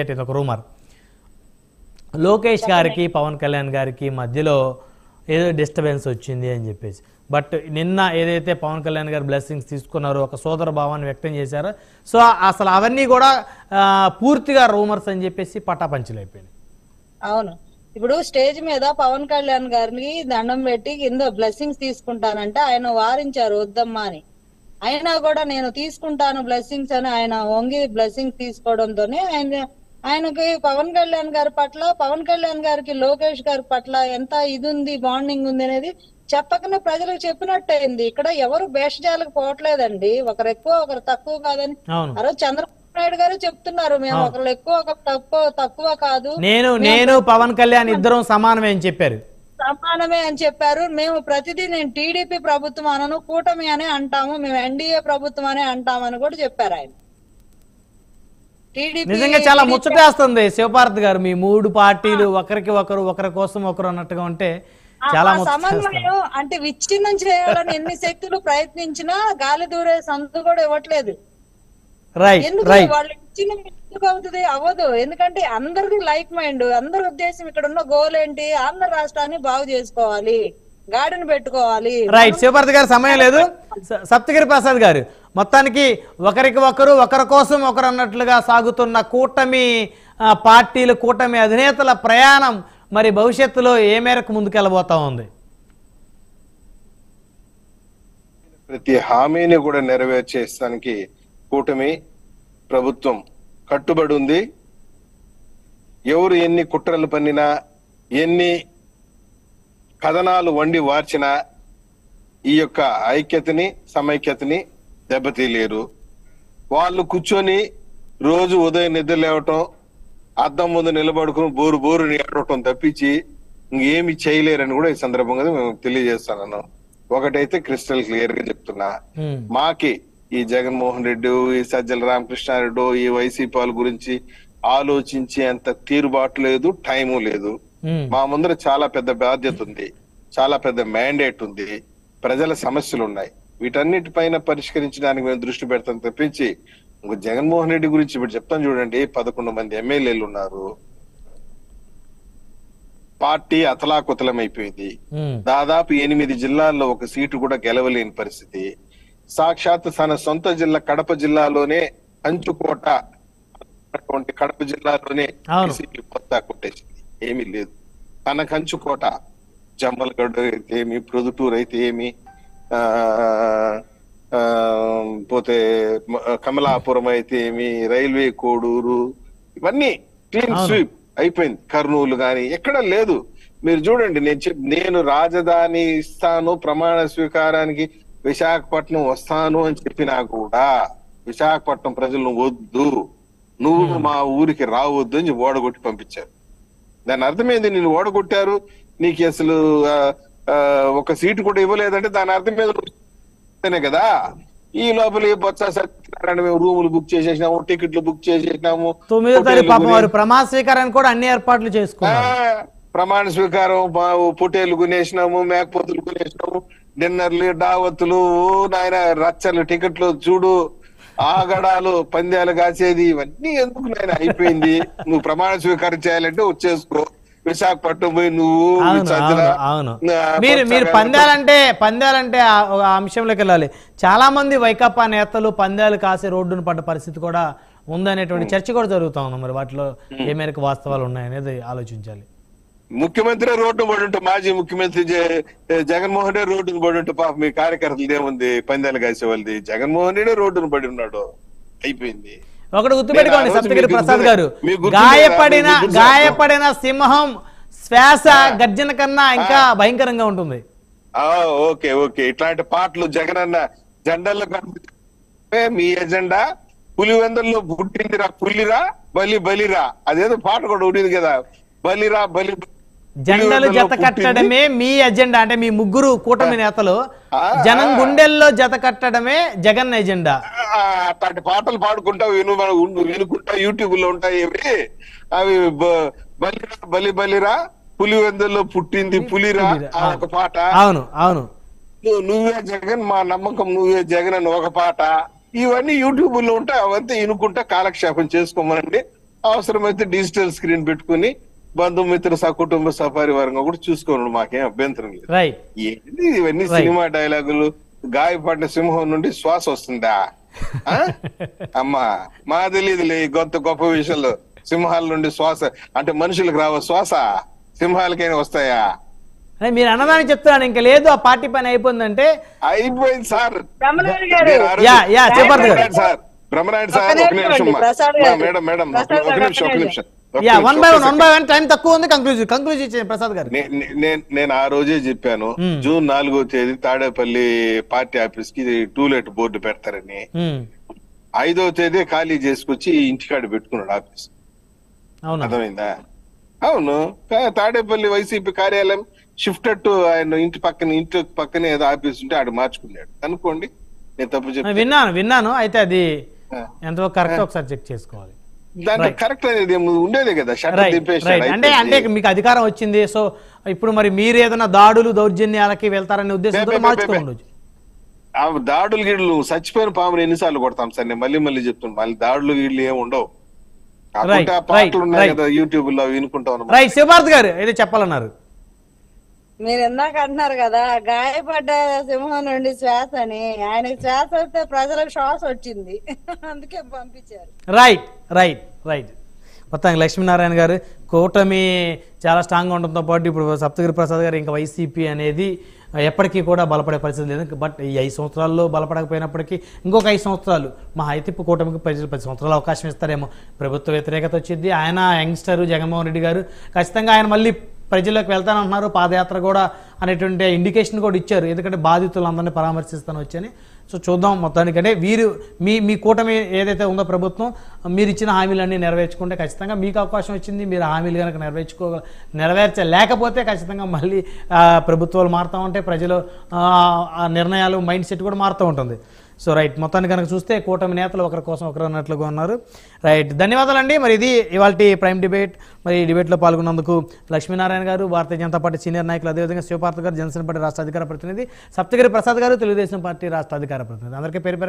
ఇది ఒక రూమర్. లోకేష్ గారికి పవన్ కళ్యాణ్ గారికి మధ్యలో ఏదో డిస్టర్బెన్స్ వచ్చింది అని చెప్పేసి. బట్ నిన్న ఏదైతే పవన్ కళ్యాణ్ గారు బ్లెస్సింగ్స్ తీసుకున్నారో, ఒక సోదర భావాన్ని వ్యక్తం చేశారో, సో అసలు అవన్నీ కూడా పూర్తిగా రూమర్స్ అని చెప్పేసి పటాపంచలైపోయినాయి. అవును, ఇప్పుడు స్టేజ్ మీద పవన్ కళ్యాణ్ గారిని దండం పెట్టి కింద బ్లెస్సింగ్స్ తీసుకుంటానంటే ఆయన వారించారు వద్దమ్మా అని. అయినా కూడా నేను తీసుకుంటాను బ్లెస్సింగ్స్ అని ఆయన వంగి బ్లెస్సింగ్స్ తీసుకోవడంతోనే ఆయనకి పవన్ కళ్యాణ్ గారి పట్ల, పవన్ కళ్యాణ్ గారికి లోకేష్ గారి పట్ల ఎంత ఇది ఉంది, బాండింగ్ ఉంది అనేది చెప్పకనే ప్రజలకు చెప్పినట్టయింది. ఇక్కడ ఎవరు భేషజాలకు పోవట్లేదండి, ఒకరు ఎక్కువ ఒకరు తక్కువ కాదని. ఆ రోజు చంద్రబాబు నాయుడు గారు చెప్తున్నారు, మేము ఒకరు ఎక్కువ ఒకరు తక్కువ కాదు, నేను పవన్ కళ్యాణ్ ఇద్దరం సమానమే అని చెప్పారు. సమానమే అని చెప్పారు. మేము ప్రతిదీ నేను టీడీపీ ప్రభుత్వం అనను, కూటమి అనే అంటాము, మేము ఎన్డీఏ ప్రభుత్వం అనే అంటామని కూడా చెప్పారు ఆయన. నిజంగా చాలా ముచ్చటేస్తుంది శివపార్వతి గారు, మీ మూడు పార్టీలు ఒకరికి ఒకరు, ఒకరి కోసం ఒకరు అన్నట్టుగా ఉంటే చాలా సమన్వయం అంటే విచ్ఛిన్నం చేయాలని ఎన్ని శక్తులు ప్రయత్నించినా గాలి దూరే సందు కూడా ఇవ్వట్లేదు. ఎందుకు వాళ్ళు విచ్ఛిన్నం ఎందుకు అవుతుంది? అవ్వదు. ఎందుకంటే అందరిది లైక్ మైండ్, అందరి ఉద్దేశం ఇక్కడ ఉన్న గోల్ ఏంటి, ఆంధ్ర రాష్ట్రాన్ని బాగు చేసుకోవాలి, గాడిని పెట్టుకోవాలి. రైట్. శివపార్వతి గారు సమయం లేదు. సప్తగిరి ప్రసాద్ గారు, మొత్తానికి ఒకరికి ఒకరు, ఒకరి కోసం ఒకరు అన్నట్లుగా సాగుతున్న కూటమి పార్టీలు, కూటమి అధినేతల ప్రయాణం మరి భవిష్యత్తులో ఏ మేరకు ముందుకెళ్ళబోతా ఉంది? ప్రతి హామీని కూడా నెరవేర్చేస్తానికి కూటమి ప్రభుత్వం కట్టుబడి ఉంది. ఎవరు ఎన్ని కుట్రలు పన్నినా, ఎన్ని కథనాలు వండి వార్చినా ఈ యొక్క ఐక్యతని, సమైక్యతని దెబ్బతీయలేరు. వాళ్ళు కూర్చొని రోజు ఉదయం నిద్ర లేవటం, అద్దం ముందు నిలబడుకుని బోరు బోరు ఏడవటం తప్పించి ఇంకేమి చేయలేరని కూడా ఈ సందర్భంగా మేము తెలియజేస్తాను. ఒకటైతే క్రిస్టల్ క్లియర్ గా చెప్తున్నా, మాకి ఈ జగన్మోహన్ రెడ్డి, ఈ సజ్జల రామకృష్ణారెడ్డి, ఈ వైసీపీ వాళ్ళ గురించి ఆలోచించే అంత తీరుబాటు లేదు, టైము లేదు. మా ముందర చాలా పెద్ద బాధ్యత ఉంది, చాలా పెద్ద మ్యాండేట్ ఉంది, ప్రజల సమస్యలు ఉన్నాయి. వీటన్నిటిపైన పరిష్కరించడానికి మేము దృష్టి పెడతాం తప్పించి జగన్మోహన్ రెడ్డి గురించి ఇప్పుడు చెప్తాను చూడండి. 11 మంది ఎమ్మెల్యేలు ఉన్నారు, పార్టీ అతలాకుతలం అయిపోయింది. దాదాపు 8 జిల్లాల్లో ఒక సీటు కూడా గెలవలేని పరిస్థితి. సాక్షాత్ తన సొంత జిల్లా కడప జిల్లాలోనే కంచుకోట, కడప జిల్లాలోనే సీట్లు కొత్త కొట్టేసింది, ఏమీ లేదు. తన కంచుకోట జమ్మలగడ్డ అయితే ఏమి, ప్రొద్దుటూరు అయితే ఏమి, పోతే కమలాపురం అయితే ఏమి, రైల్వే కోడూరు, ఇవన్నీ క్లీన్ స్వీప్ అయిపోయింది. కర్నూలు గాని ఎక్కడ లేదు. మీరు చూడండి, నేను రాజధాని ఇస్తాను, ప్రమాణ స్వీకారానికి విశాఖపట్నం వస్తాను అని చెప్పినా కూడా విశాఖపట్నం ప్రజలు వద్దు, నువ్వు మా ఊరికి రావద్దు అని ఓడగొట్టి పంపించారు. దాని అర్థమైంది, నేను ఓడగొట్టారు, నీకు అసలు ఒక సీటు కూడా ఇవ్వలేదంటే దాని అర్థం మీద కదా. ఈ లోపల బొత్స సత్యనారాయణ మేము రూములు బుక్ చేసేసినాము, టికెట్లు బుక్ చేసేసినాము, 9వ తారీఖు ప్రమాణ స్వీకారానికి కూడా అన్ని ఏర్పాట్లు చేసుకున్నాము. ప్రమాణ స్వీకారం పొటేలు కొనేసినాము, మేకపోతులు కొనేసినాము, డిన్నర్లు, డావత్తులు, నాయన రచ్చలు, టికెట్లు చూడు, ఆగడాలు, పందాలు కాసేది, ఇవన్నీ ఎందుకు నాయన అయిపోయింది. నువ్వు ప్రమాణ స్వీకారం చేయాలంటే వచ్చేసుకో, విశాఖపట్నం పోయి నువ్వు మీరు పందాలంటే ఒక అంశంలోకి వెళ్ళాలి. చాలా మంది వైకాపా నేతలు పందాలు కాసే రోడ్డును పడ్డ పరిస్థితి కూడా ఉందనేటువంటి చర్చ కూడా జరుగుతా ఉంది. మరి వాటిలో ఏ మేరకు వాస్తవాలు ఉన్నాయనేది ఆలోచించాలి. ముఖ్యమంత్రి రోడ్డు పడి ఉంటే, మాజీ ముఖ్యమంత్రి జగన్మోహన్ రెడ్డి రోడ్డును పడి ఉంటే పాప మీ కార్యకర్తలు ఏముంది పందాలు కాసే వాళ్ళది, జగన్మోహన్ రెడ్డి రోడ్డును పడి ఉన్నాడు, అయిపోయింది. ఒకటి గుర్తుపెట్టుకోండి సప్తగిరి ప్రసాద్ గారు, గాయపడిన సింహం శ్వాస గర్జన కన్నా ఇంకా భయంకరంగా ఉంటుంది. ఓకే ఓకే, ఇట్లాంటి పాటలు జగనన్న జెండాల్లో మీ ఎజెండా పులివెందుల్లో పుట్టిందిరా పులిరా బలి బలిరా, అదేదో పాట కూడా ఉండేది కదా, బలిరా బలి. జెండాలు జత కట్టడమే మీ ఎజెండా, అంటే మీ ముగ్గురు కూటమి నేతలు జనం గుండెల్లో జత కట్టడమే జగన్ ఎజెండా. అట్లాంటి పాటలు పాడుకుంటా వినుకుంటా యూట్యూబ్ లో ఉంటాయి అవి. బలిరా బలి బలిరా, పులివెందుల్లో పుట్టింది పులిరా ఒక పాట. అవును అవును, నువ్వే జగన్ మా నమ్మకం, నువ్వే జగన్ అని ఒక పాట. ఇవన్నీ యూట్యూబ్ లో ఉంటాయి, అవంతా వినుకుంటా కాలక్షేపం చేసుకోమనండి. అవసరమైతే డిజిటల్ స్క్రీన్ పెట్టుకుని బంధుమిత్ర సకుటుంబ సపరివారంగా కూడా చూసుకోండి, మాకేం అభ్యంతరం లేదు. రైట్. ఏంటి ఇవన్నీ సినిమా డైలాగులు? గాయపడిన సింహం నుండి శ్వాస వస్తుందా? అమ్మా మా తెలియదులే గొప్ప విషయంలో. సింహాల నుండి శ్వాస అంటే మనుషులకు రావ శ్వాస, సింహాలకైనా వస్తాయా? మీరు అన్నదాన్ని చెప్తున్నాను, ఇంకా లేదు ఆ పార్టీ పని అయిపోయిందంటే అయిపోయింది సార్. బ్రహ్మనాయుడు గారు, బ్రహ్మనాయుడు సార్, బ్రహ్మనాయుడు సార్, ఒక నిమిషం మేడం మేడం ఒక నిమిషం. వన్ బై వన్ టైం తక్కువ ఉంది, కంక్లూజన్ ఇచ్చేయండి ప్రసాద్ గారు. నేను ఆ రోజే చెప్పాను, జూన్ 4వ తేదీ తాడేపల్లి పార్టీ ఆఫీస్ కి టూలెట్ బోర్డు పెడతారని. 5వ తేదీ ఖాళీ చేసుకొచ్చి ఇంటికాడ పెట్టుకున్నాడు ఆఫీస్. అర్థమైందా? అవును, తాడేపల్లి వైసీపీ కార్యాలయం షిఫ్టెడ్ టు ఆయన ఇంటి పక్కనే ఏదో ఆఫీస్ ఉంటే ఆడు మార్చుకున్నాడు అనుకోండి. నేను తప్పు చెప్పి విన్నాను. అయితే అది ఎంతవరకు కరెక్ట్ ఒకసారి చెక్ చేసుకోవాలి. దాంట్లో కరెక్ట్ అనేది ఉండేదే కదా. అంటే మీకు అధికారం వచ్చింది, సో ఇప్పుడు మరి మీరు ఏదైనా దాడులు దౌర్జన్యాలకి వెళ్తారనే ఉద్దేశంతో మార్చుకోండి. ఆ దాడులు గీడులు చచ్చిపోయిన పాములు ఎన్నిసార్లు కొడతాం సార్? నేను మళ్ళీ చెప్తున్నాను, మళ్ళీ దాడులు గీడులు ఏమి ఉండవు. పాటలు ఉన్నాయి కదా యూట్యూబ్ లో, వినుకుంటాం. రైట్. శివభారత్ గారు ఏదో చెప్పాలన్నారు. మీరు ఇందాక అంటున్నారు కదా, గాయపడ్డ సింహం నుండి శ్వాస అని. ఆయనకి శ్వాస వస్తే ప్రజలకు శ్వాస వచ్చింది, అందుకే పంపించారు. Right right right. మొత్తానికి లక్ష్మీనారాయణ గారు, కూటమి చాలా స్ట్రాంగ్గా ఉండడంతో పాటు ఇప్పుడు సప్తగిరి ప్రసాద్ గారు ఇంకా వైసీపీ అనేది ఎప్పటికీ కూడా బలపడే పరిస్థితి లేదు. బట్ ఈ 5 సంవత్సరాల్లో బలపడకపోయినప్పటికీ ఇంకొక 5 సంవత్సరాలు మా హైతిప్పు కూటమికి 10 సంవత్సరాలు అవకాశం ఇస్తారేమో. ప్రభుత్వ వ్యతిరేకత వచ్చింది. ఆయన యంగ్స్టర్ జగన్మోహన్ రెడ్డి గారు ఖచ్చితంగా ఆయన మళ్ళీ ప్రజల్లోకి వెళ్తానంటున్నారు. పాదయాత్ర కూడా అనేటువంటి ఇండికేషన్ కూడా ఇచ్చారు, ఎందుకంటే బాధితులందరినీ పరామర్శిస్తాను వచ్చని. సో చూద్దాం. మొత్తానికంటే మీ కూటమి ఏదైతే ఉందో ప్రభుత్వం, మీరు ఇచ్చిన హామీలన్నీ నెరవేర్చుకుంటే ఖచ్చితంగా మీకు అవకాశం వచ్చింది. మీరు హామీలు కనుక నెరవేర్చలేకపోతే ఖచ్చితంగా మళ్ళీ ప్రభుత్వాలు మారుతూ ఉంటాయి, ప్రజలు నిర్ణయాలు మైండ్ సెట్ కూడా మారుతూ ఉంటుంది. So right. మొత్తాన్ని కనుక చూస్తే కూటమి నేతలు ఒకరి కోసం ఒకరు అన్నట్లుగా ఉన్నారు. రైట్. ధన్యవాదాలండి. మరి ఇది ఇవాళ ప్రైమ్ డిబేట్. మరి ఈ డిబేట్లో పాల్గొన్నందుకు లక్ష్మీనారాయణ గారు, భారతీయ జనతా పార్టీ సీనియర్ నాయకులు, అదేవిధంగా శివపార్త గారు, జనసేన పార్టీ రాష్ట్ర అధికార ప్రతినిధి, సప్తగిరి ప్రసాద్ గారు, తెలుగుదేశం పార్టీ రాష్ట్ర అధికార ప్రతినిధి. అందరికీ పేరు